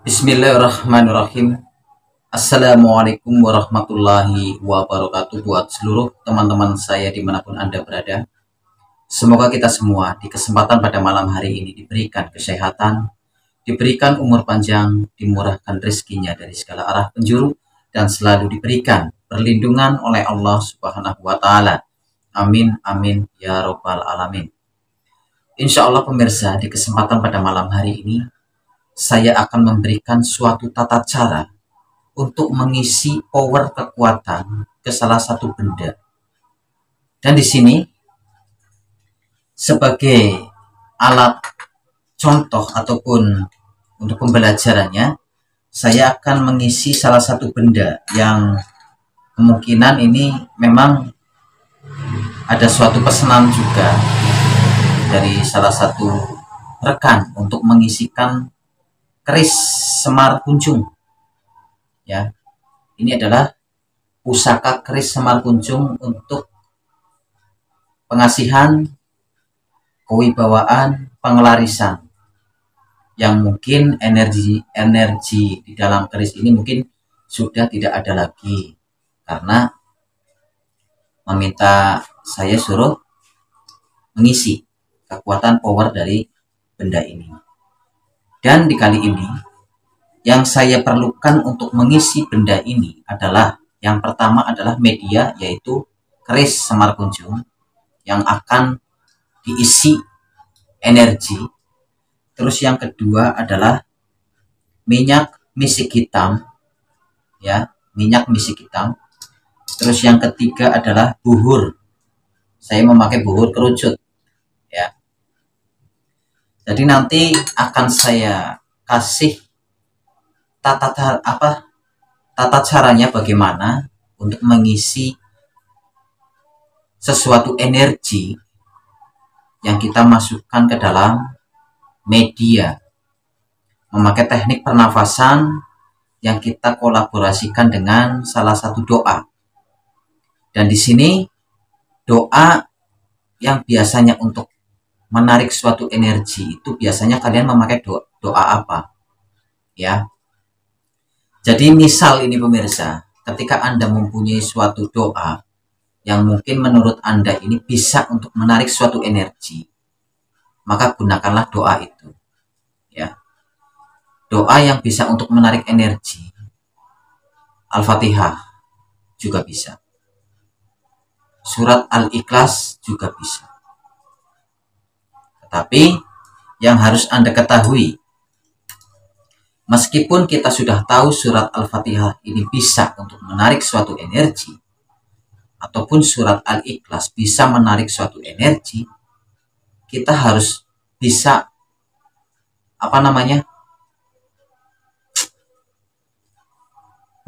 Bismillahirrahmanirrahim. Assalamualaikum warahmatullahi wabarakatuh buat seluruh teman-teman saya dimanapun Anda berada. Semoga kita semua di kesempatan pada malam hari ini diberikan kesehatan, diberikan umur panjang, dimurahkan rezekinya dari segala arah penjuru, dan selalu diberikan perlindungan oleh Allah Subhanahu wa Ta'ala. Amin, amin, ya Robbal 'Alamin. Insya Allah pemirsa, di kesempatan pada malam hari ini saya akan memberikan suatu tata cara untuk mengisi power kekuatan ke salah satu benda. Dan di sini sebagai alat contoh ataupun untuk pembelajarannya, saya akan mengisi salah satu benda yang kemungkinan ini memang ada suatu pesanan juga dari salah satu rekan untuk mengisikan keris Semar Kunjung. Ya, ini adalah pusaka keris Semar Kunjung untuk pengasihan, kewibawaan, pengelarisan. Yang mungkin energi di dalam keris ini mungkin sudah tidak ada lagi karena meminta saya suruh mengisi kekuatan power dari benda ini. Dan di kali ini yang saya perlukan untuk mengisi benda ini adalah yang pertama adalah media, yaitu keris Semar Kunjung yang akan diisi energi. Terus yang kedua adalah minyak misik hitam, ya, minyak misik hitam. Terus yang ketiga adalah buhur. Saya memakai buhur kerucut, ya. Jadi nanti akan saya kasih tata caranya bagaimana untuk mengisi sesuatu energi yang kita masukkan ke dalam media, memakai teknik pernafasan yang kita kolaborasikan dengan salah satu doa. Dan di sini doa yang biasanya untuk menarik suatu energi itu biasanya kalian memakai doa apa, ya. Jadi misal ini pemirsa, ketika Anda mempunyai suatu doa yang mungkin menurut Anda ini bisa untuk menarik suatu energi, maka gunakanlah doa itu, ya. Doa yang bisa untuk menarik energi, Al-Fatihah juga bisa, surat Al-Ikhlas juga bisa. Tapi yang harus Anda ketahui, meskipun kita sudah tahu surat Al-Fatihah ini bisa untuk menarik suatu energi, ataupun surat Al-Ikhlas bisa menarik suatu energi, kita harus bisa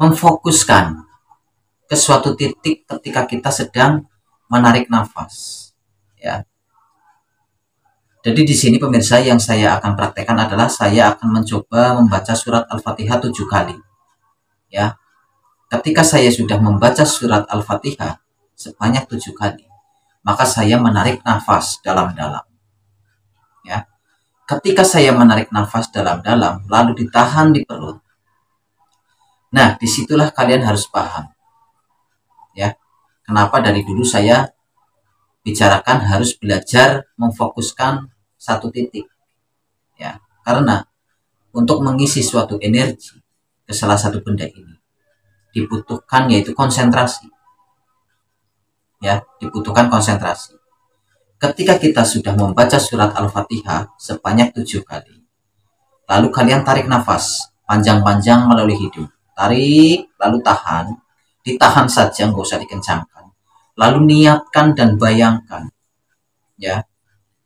memfokuskan ke suatu titik ketika kita sedang menarik nafas, ya. Jadi di sini pemirsa yang saya akan praktekkan adalah saya akan mencoba membaca surat Al-Fatihah 7 kali. Ya. Ketika saya sudah membaca surat Al-Fatihah sebanyak 7 kali, maka saya menarik nafas dalam-dalam. Ya. Ketika saya menarik nafas dalam-dalam lalu ditahan di perut. Nah, disitulah kalian harus paham. Ya. Kenapa dari dulu saya bicarakan harus belajar memfokuskan satu titik, ya, karena untuk mengisi suatu energi ke salah satu benda ini dibutuhkan yaitu konsentrasi, ya, dibutuhkan konsentrasi. Ketika kita sudah membaca surat Al-Fatihah sebanyak 7 kali, lalu kalian tarik nafas panjang-panjang melalui hidung, tarik lalu tahan, ditahan saja, nggak usah dikencangkan, lalu niatkan dan bayangkan, ya,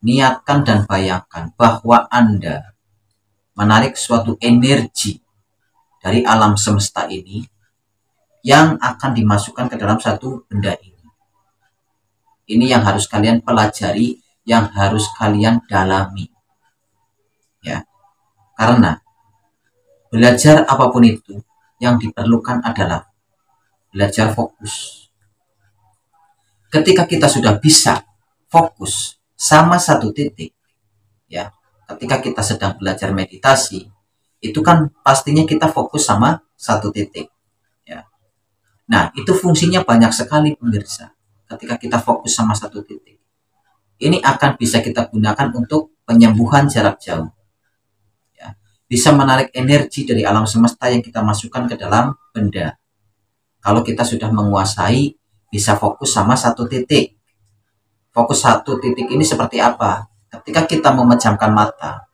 niatkan dan bayangkan bahwa Anda menarik suatu energi dari alam semesta ini yang akan dimasukkan ke dalam satu benda ini. Ini yang harus kalian pelajari, yang harus kalian dalami, ya. Karena belajar apapun itu yang diperlukan adalah belajar fokus. Ketika kita sudah bisa fokus sama satu titik, ya, ketika kita sedang belajar meditasi, itu kan pastinya kita fokus sama satu titik ya. Nah, itu fungsinya banyak sekali pemirsa. Ketika kita fokus sama satu titik, ini akan bisa kita gunakan untuk penyembuhan jarak jauh ya. Bisa menarik energi dari alam semesta yang kita masukkan ke dalam benda. Kalau kita sudah menguasai, bisa fokus sama satu titik. Fokus satu titik ini seperti apa? Ketika kita memejamkan mata,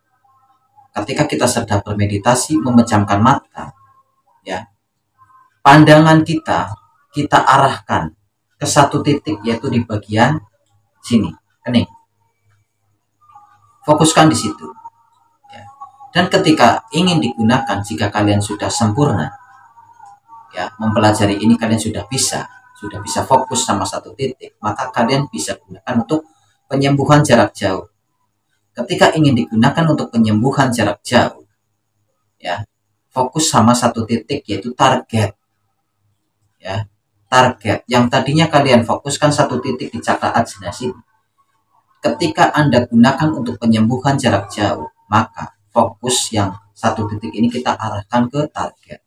ketika kita sedang bermeditasi memejamkan mata ya, pandangan kita arahkan ke satu titik, yaitu di bagian sini kening, fokuskan di situ ya. Dan ketika ingin digunakan, jika kalian sudah sempurna ya mempelajari ini, kalian sudah bisa fokus sama satu titik, maka kalian bisa gunakan untuk penyembuhan jarak jauh. Ketika ingin digunakan untuk penyembuhan jarak jauh ya, fokus sama satu titik, yaitu target ya. Target yang tadinya kalian fokuskan satu titik di cakra ajnas ini, ketika Anda gunakan untuk penyembuhan jarak jauh, maka fokus yang satu titik ini kita arahkan ke target.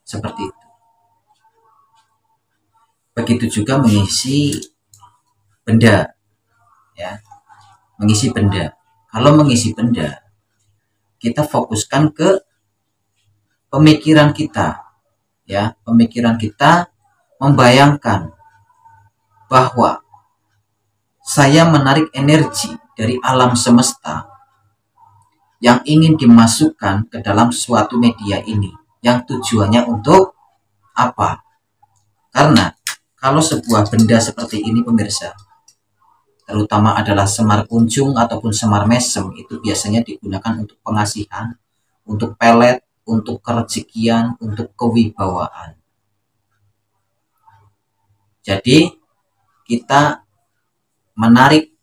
Seperti itu. Begitu juga mengisi benda ya. Mengisi benda. Kalau mengisi benda, kita fokuskan ke pemikiran kita ya. Pemikiran kita membayangkan bahwa saya menarik energi dari alam semesta yang ingin dimasukkan ke dalam suatu media ini, yang tujuannya untuk apa? Karena kalau sebuah benda seperti ini pemirsa, terutama adalah semar kunjung ataupun semar mesem, itu biasanya digunakan untuk pengasihan, untuk pelet, untuk kerejekian, untuk kewibawaan. Jadi kita menarik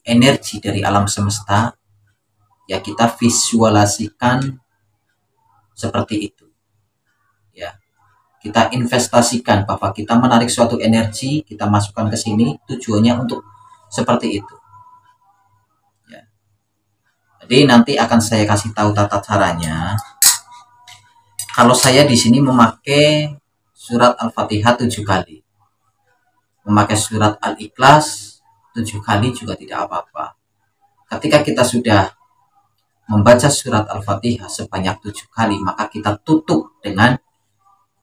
energi dari alam semesta ya, kita visualisasikan seperti itu ya. Kita investasikan bahwa kita menarik suatu energi, kita masukkan ke sini, tujuannya untuk seperti itu ya. Jadi nanti akan saya kasih tahu tata caranya. Kalau saya di sini memakai surat Al-Fatihah 7 kali, memakai surat Al-Ikhlas 7 kali juga tidak apa-apa. Ketika kita sudah membaca surat Al-Fatihah sebanyak 7 kali, maka kita tutup dengan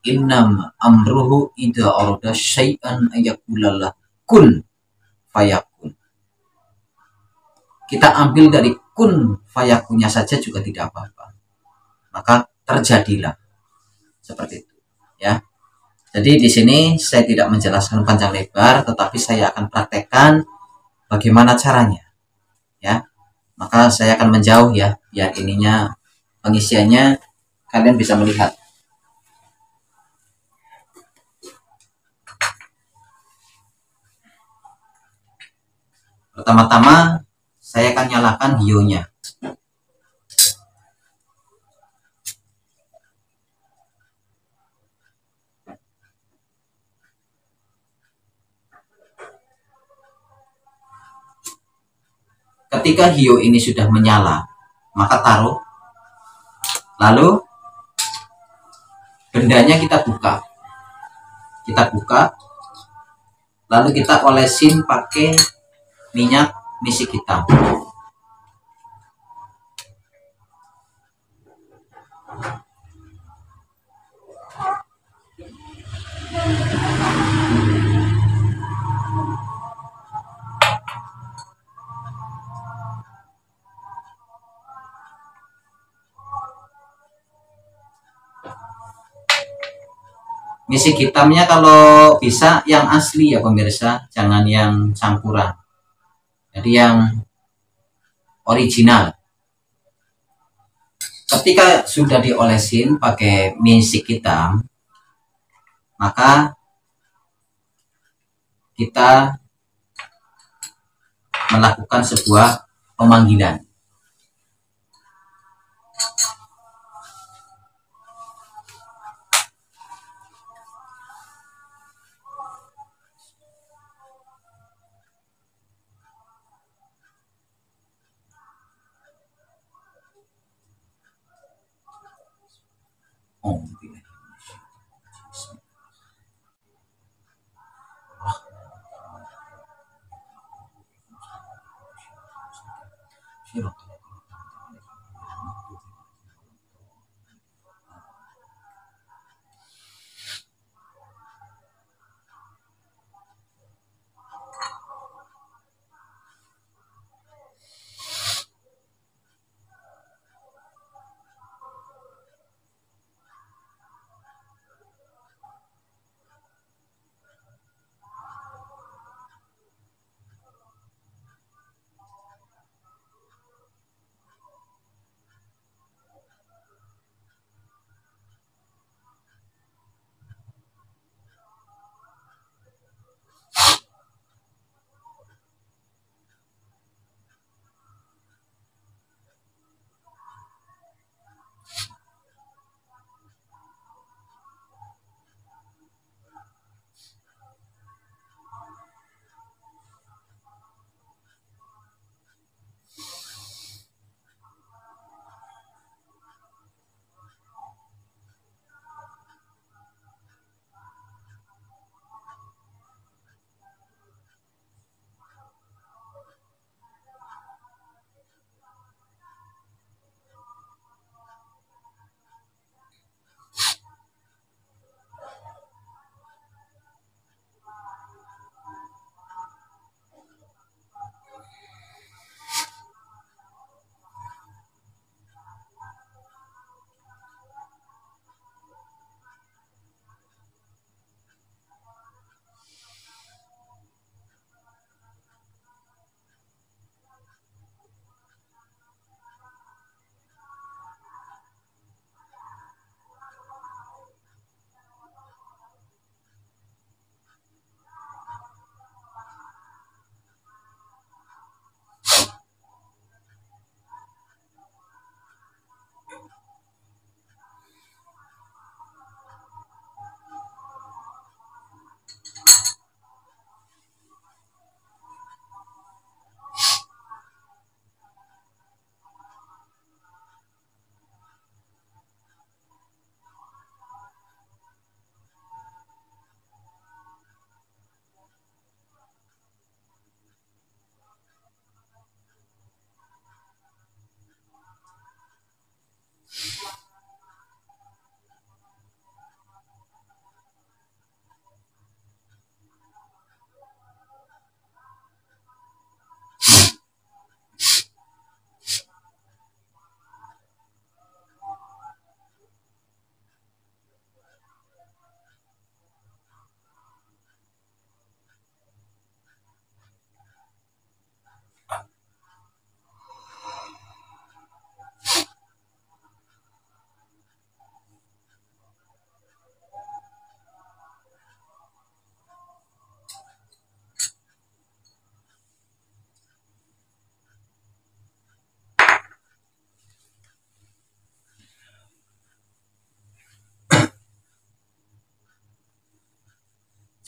innam amruhu idza arada syai'an ayakulallah kun fayakun. Kita ambil dari kun fayakunnya saja juga tidak apa-apa, maka terjadilah, seperti itu ya. Jadi di sini saya tidak menjelaskan panjang lebar, tetapi saya akan praktekkan bagaimana caranya ya. Maka saya akan menjauh ya, biar ininya pengisiannya kalian bisa melihat. Pertama-tama saya akan nyalakan hionya. Ketika hio ini sudah menyala, maka taruh. Lalu bendanya kita buka. Kita buka. Lalu kita olesin pakai minyak misik hitam. Misik hitamnya kalau bisa yang asli ya pemirsa, jangan yang campuran. Jadi yang original. Ketika sudah diolesin pakai misik hitam, maka kita melakukan sebuah pemanggilan. Oh,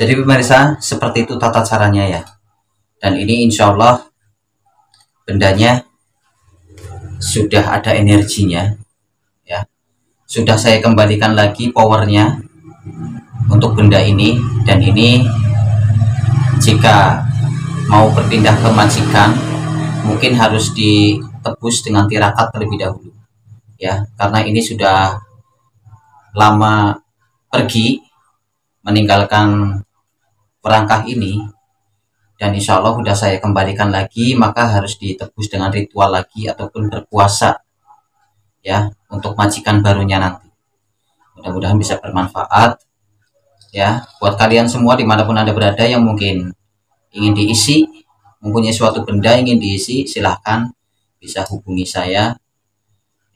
jadi pemirsa, seperti itu tata caranya ya. Dan ini insya Allah bendanya sudah ada energinya ya. Sudah saya kembalikan lagi powernya untuk benda ini. Dan ini jika mau berpindah ke majikan mungkin harus ditebus dengan tirakat terlebih dahulu ya, karena ini sudah lama pergi meninggalkan perangkah ini. Dan insya Allah sudah saya kembalikan lagi, maka harus ditebus dengan ritual lagi ataupun berpuasa ya untuk majikan barunya nanti. Mudah-mudahan bisa bermanfaat ya buat kalian semua dimanapun Anda berada yang mungkin ingin diisi, mempunyai suatu benda ingin diisi, silahkan bisa hubungi saya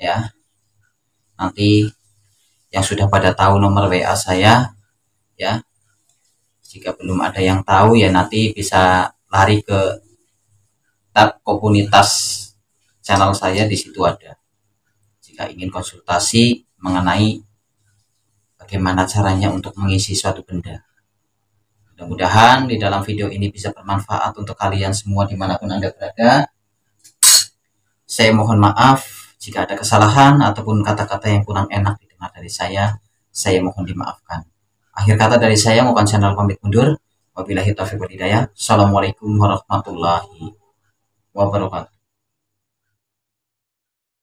ya. Nanti yang sudah pada tahu nomor WA saya ya, jika belum ada yang tahu ya nanti bisa lari ke tab komunitas channel saya, di situ ada. Jika ingin konsultasi mengenai bagaimana caranya untuk mengisi suatu benda. Mudah-mudahan di dalam video ini bisa bermanfaat untuk kalian semua dimanapun Anda berada. Saya mohon maaf jika ada kesalahan ataupun kata-kata yang kurang enak didengar. benar dari saya mohon dimaafkan. Akhir kata dari saya, Ngokan channel pamit mundur. Wabillahi taufiq wal hidayah. Assalamualaikum warahmatullahi wabarakatuh.